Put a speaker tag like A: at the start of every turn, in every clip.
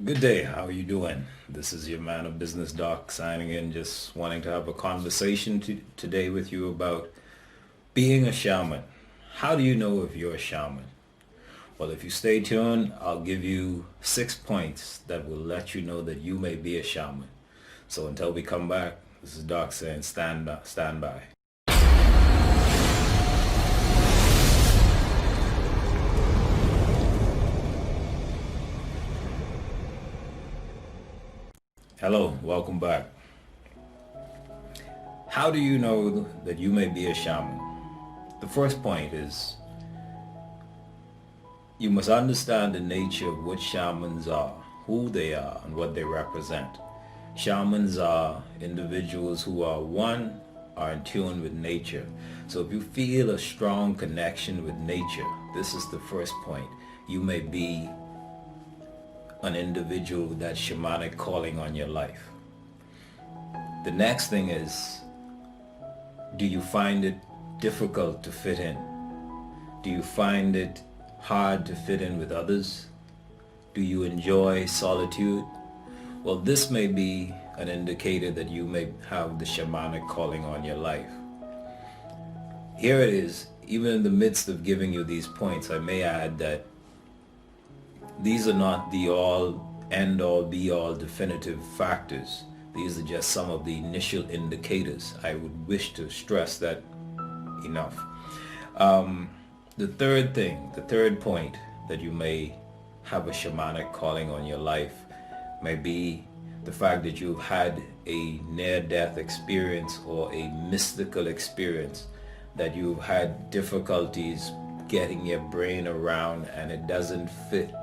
A: Good day, how are you doing? This is your man of business doc signing in, just wanting to have a conversation today with you about being a shaman. How do you know if you're a shaman? Well, if you stay tuned, I'll give you 6 points that will let you know that you may be a shaman. So until we come back, this is Doc saying stand by. Hello, welcome back. How do you know that you may be a shaman? The first point is you must understand the nature of what shamans are, who they are, and what they represent. Shamans are individuals who are in tune with nature. So if you feel a strong connection with nature, this is the first point. You may be an individual with that shamanic calling on your life. The next thing is, do you find it difficult to fit in? Do you find it hard to fit in with others? Do you enjoy solitude? Well, this may be an indicator that you may have the shamanic calling on your life. Here it is. Even in the midst of giving you these points, I may add that these are not the end all be all definitive factors. These are just some of the initial indicators. I would wish to stress that enough. The third point that you may have a shamanic calling on your life may be the fact that you've had a near-death experience or a mystical experience that you've had difficulties getting your brain around, and it doesn't fit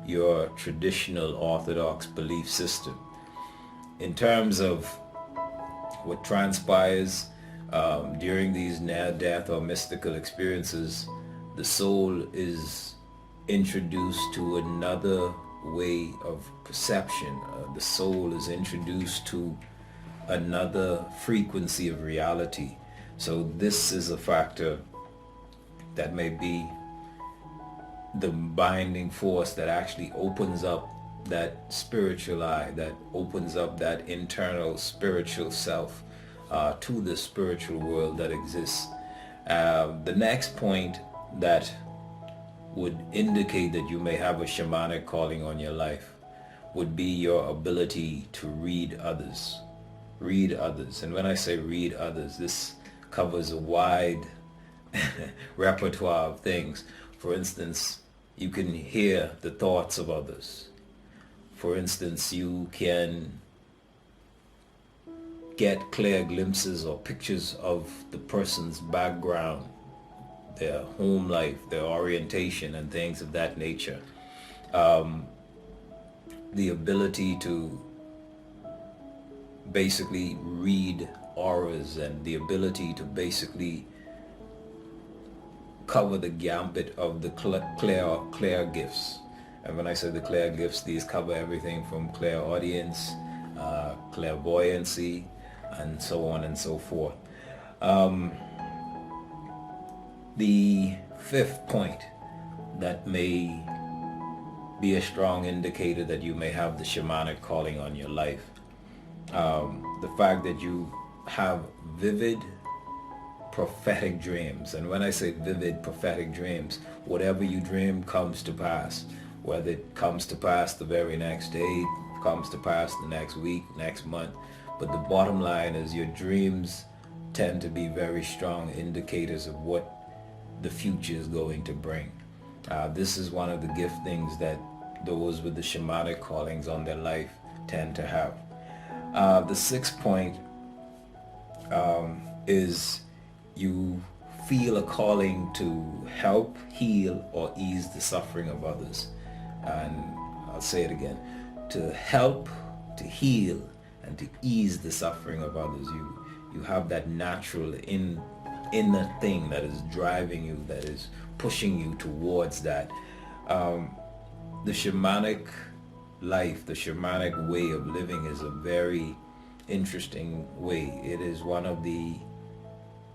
A: your traditional orthodox belief system. In terms of what transpires during these near-death or mystical experiences, the soul is introduced to another way of perception. The soul is introduced to another frequency of reality. So this is a factor that may be the binding force that actually opens up that spiritual eye, that opens up that internal spiritual self to the spiritual world that exists. The next point that would indicate that you may have a shamanic calling on your life would be your ability to read others. Read others. And when I say read others, this covers a wide repertoire of things. For instance, you can hear the thoughts of others. For instance, you can get clear glimpses or pictures of the person's background, their home life, their orientation, and things of that nature. The ability to basically read auras, and the ability to basically cover the gambit of the clear gifts. And when I say the clear gifts, these cover everything from clairaudience, clairvoyancy, and so on and so forth. The fifth point that may be a strong indicator that you may have the shamanic calling on your life, the fact that you have vivid prophetic dreams. And when I say vivid prophetic dreams, whatever you dream comes to pass. Whether it comes to pass the very next day, comes to pass the next week, next month. But the bottom line is your dreams tend to be very strong indicators of what the future is going to bring. This is one of the gift things that those with the shamanic callings on their life tend to have. The sixth point is you feel a calling to help, heal, or ease the suffering of others. And I'll say it again, to help, to heal, and to ease the suffering of others. You have that natural inner thing that is driving you, that is pushing you towards that. The shamanic life, the shamanic way of living is a very interesting way. It is one of the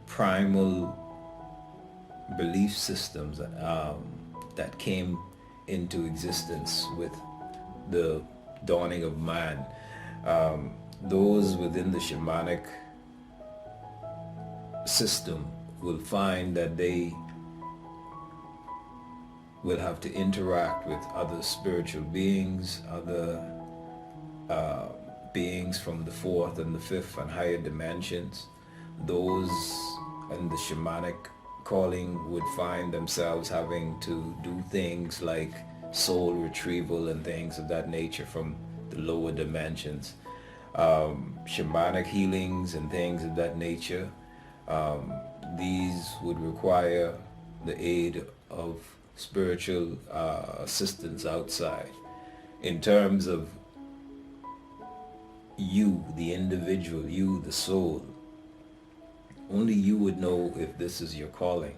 A: primal belief systems that came into existence with the dawning of man. Those within the shamanic system will find that they will have to interact with other spiritual beings, other beings from the fourth and the fifth and higher dimensions. Those in the shamanic calling would find themselves having to do things like soul retrieval and things of that nature from the lower dimensions. Shamanic healings and things of that nature, these would require the aid of spiritual assistance outside. In terms of you, the individual, you, the soul, only you would know if this is your calling.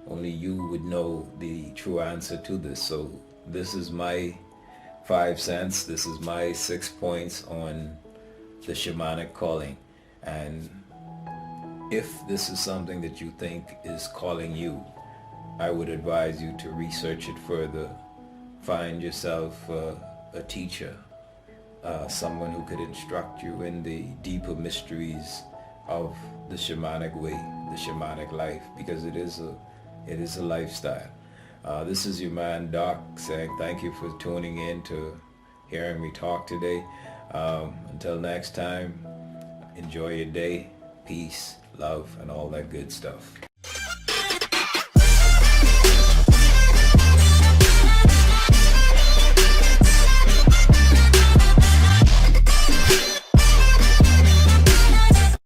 A: Only you would know the true answer to this. So this is my 5 cents. This is my 6 points on the shamanic calling. And if this is something that you think is calling you, I would advise you to research it further. Find yourself a teacher, someone who could instruct you in the deeper mysteries of the shamanic way, the shamanic life, because it is a lifestyle. This is your man Doc saying thank you for tuning in to hearing me talk today. Until next time, enjoy your day. Peace, love, and all that good stuff.